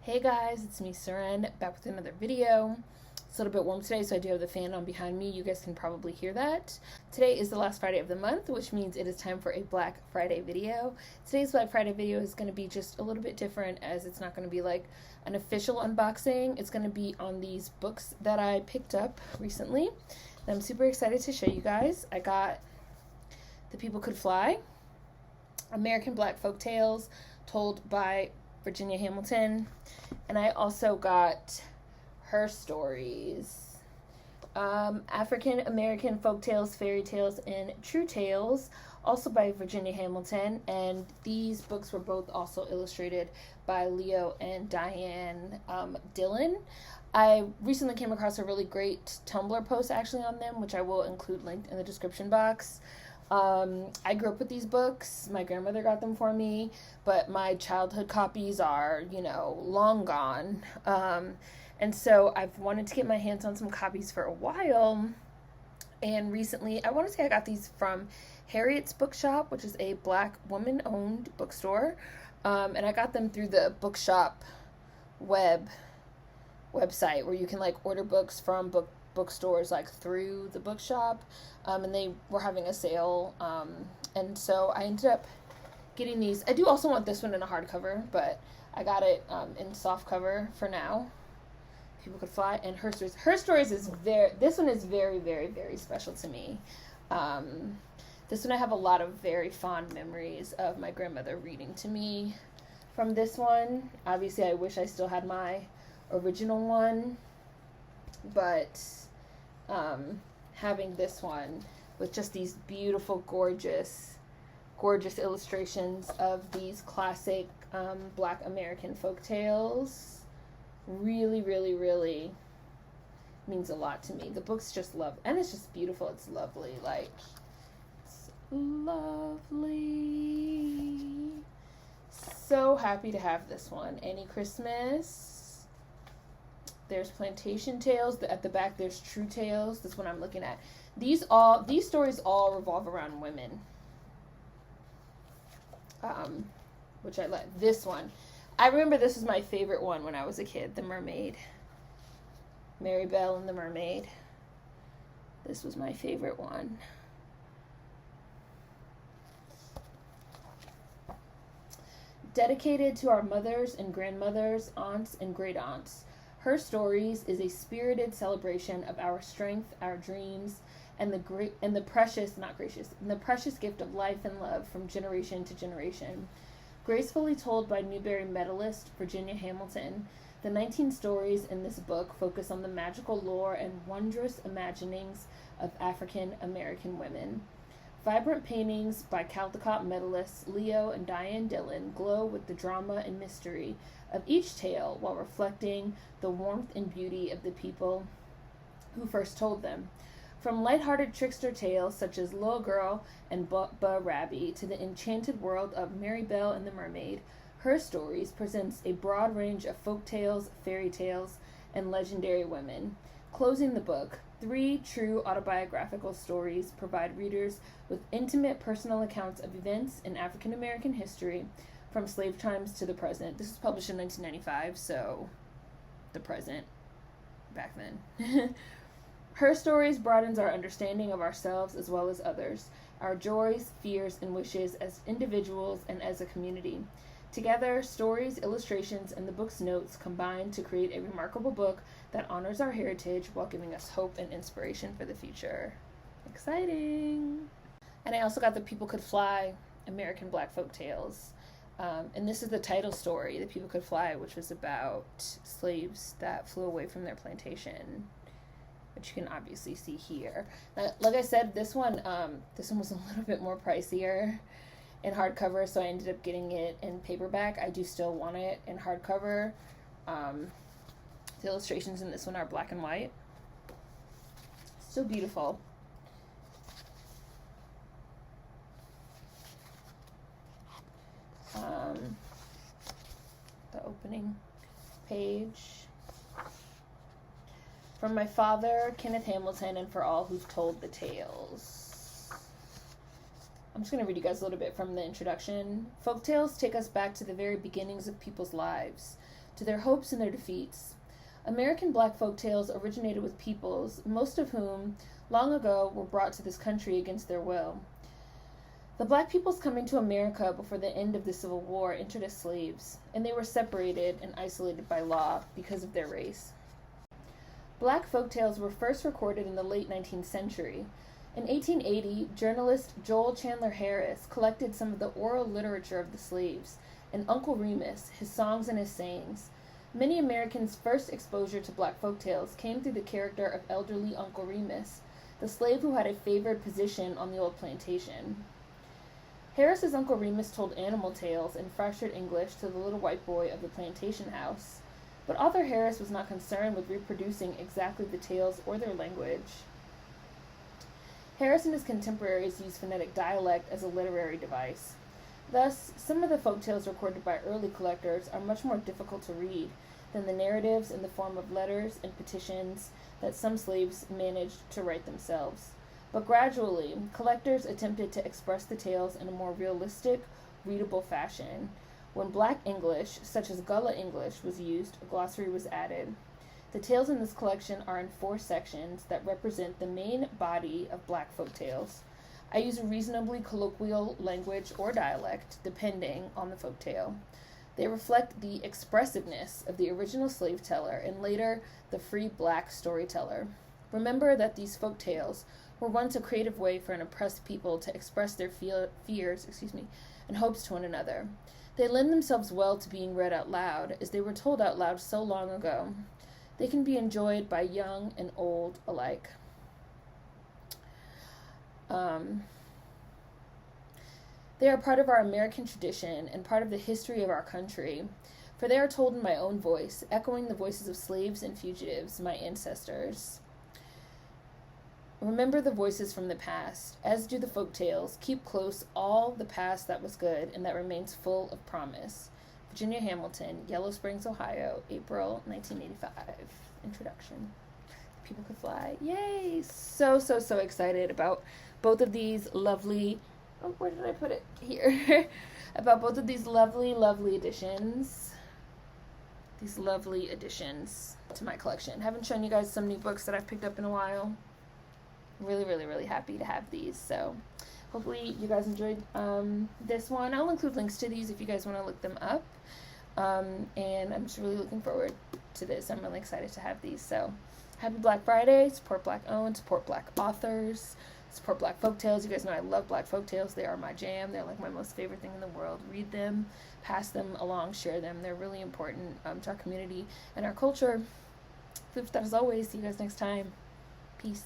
Hey guys, it's me, Seren, back with another video. It's a little bit warm today, so I do have the fan on behind me. You guys can probably hear that. Today is the last Friday of the month, which means it is time for a Black Friday video. Today's Black Friday video is going to be just a little bit different, as it's not going to be like an official unboxing. It's going to be on these books that I picked up recently. And I'm super excited to show you guys. I got The People Could Fly, American Black Folktales, told by Virginia Hamilton, and I also got Her Stories, African American Folktales, Fairy Tales, and True Tales, also by Virginia Hamilton, and these books were both also illustrated by Leo and Diane Dillon. I recently came across a really great Tumblr post actually on them, which I will include linked in the description box. I grew up with these books. My grandmother got them for me, but my childhood copies are, long gone. And so I've wanted to get my hands on some copies for a while. And recently, I want to say I got these from Harriet's Bookshop, which is a Black woman-owned bookstore. And I got them through the Bookshop website where you can order books from bookstores through the Bookshop, and they were having a sale, and so I ended up getting these. I do also want this one in a hardcover, but I got it in soft cover for now. People Could Fly and Her Stories. Her Stories is this one is very, very, very special to me. This one I have a lot of very fond memories of my grandmother reading to me from this one. Obviously, I wish I still had my original one, but having this one with just these beautiful, gorgeous illustrations of these classic Black American folk tales really, really, really means a lot to me. The book's just and it's just beautiful. It's lovely. It's lovely. So happy to have this one. Any Christmas. There's Plantation Tales. At the back, there's True Tales. This one I'm looking at. These stories all revolve around women. Which I like. This one. I remember this was my favorite one when I was a kid. The Mermaid. Mary Belle and the Mermaid. This was my favorite one. Dedicated to our mothers and grandmothers, aunts and great aunts. Her Stories is a spirited celebration of our strength, our dreams, and the precious gift of life and love from generation to generation. Gracefully told by Newbery medalist Virginia Hamilton, the 19 stories in this book focus on the magical lore and wondrous imaginings of African American women. Vibrant paintings by Caldecott medalists Leo and Diane Dillon glow with the drama and mystery of each tale while reflecting the warmth and beauty of the people who first told them. From lighthearted trickster tales such as Little Girl and Rabby to the enchanted world of Mary Belle and the Mermaid, Her Stories presents a broad range of folk tales, fairy tales, and legendary women. Closing the book, 3 true autobiographical stories provide readers with intimate personal accounts of events in African American history from slave times to the present. This was published in 1995, so the present back then. Her Stories broadens our understanding of ourselves as well as others, our joys, fears, and wishes as individuals and as a community. Together, stories, illustrations, and the book's notes combine to create a remarkable book that honors our heritage while giving us hope and inspiration for the future. Exciting! And I also got The People Could Fly, American Black Folk Tales. And this is the title story, The People Could Fly, which was about slaves that flew away from their plantation, which you can obviously see here. Now, like I said, this one was a little bit more pricier in hardcover, so I ended up getting it in paperback. I do still want it in hardcover. The illustrations in this one are black and white. So beautiful. The opening page. From my father, Kenneth Hamilton, and for all who've told the tales. I'm just going to read you guys a little bit from the introduction. Folktales take us back to the very beginnings of people's lives. to their hopes and their defeats. American black folk tales originated with peoples, most of whom, long ago, were brought to this country against their will. The black peoples coming to America before the end of the Civil War entered as slaves, and they were separated and isolated by law because of their race. Black folk tales were first recorded in the late 19th century. In 1880, journalist Joel Chandler Harris collected some of the oral literature of the slaves, and Uncle Remus, his songs and his sayings. Many Americans' first exposure to black folk tales came through the character of elderly Uncle Remus, the slave who had a favored position on the old plantation. Harris's Uncle Remus told animal tales in fractured English to the little white boy of the plantation house, but author Harris was not concerned with reproducing exactly the tales or their language. Harris and his contemporaries used phonetic dialect as a literary device. Thus, some of the folk tales recorded by early collectors are much more difficult to read than the narratives in the form of letters and petitions that some slaves managed to write themselves. But gradually, collectors attempted to express the tales in a more realistic, readable fashion. When black English, such as Gullah English, was used, a glossary was added. The tales in this collection are in 4 sections that represent the main body of black folk tales. I use a reasonably colloquial language or dialect, depending on the folk tale. They reflect the expressiveness of the original slave teller and later the free black storyteller. Remember that these folk tales were once a creative way for an oppressed people to express their fears and hopes to one another. They lend themselves well to being read out loud, as they were told out loud so long ago. They can be enjoyed by young and old alike. They are part of our American tradition and part of the history of our country, for they are told in my own voice, echoing the voices of slaves and fugitives, my ancestors. Remember the voices from the past, as do the folk tales. Keep close all the past that was good and that remains full of promise. Virginia Hamilton, Yellow Springs, Ohio, April 1985. Introduction. People Could Fly. Yay! So excited about both of these lovely... Oh, where did I put it? Here. About both of these lovely additions. These lovely additions to my collection. Haven't shown you guys some new books that I've picked up in a while. Really happy to have these. So hopefully you guys enjoyed this one. I'll include links to these if you guys want to look them up. And I'm just really looking forward to this. I'm really excited to have these. So happy Black Friday. Support black owned, support black authors, support black folktales. You guys know I love black folktales. They are my jam. They're like my most favorite thing in the world. Read them, pass them along, share them. They're really important to our community and our culture. That as always, see you guys next time. Peace.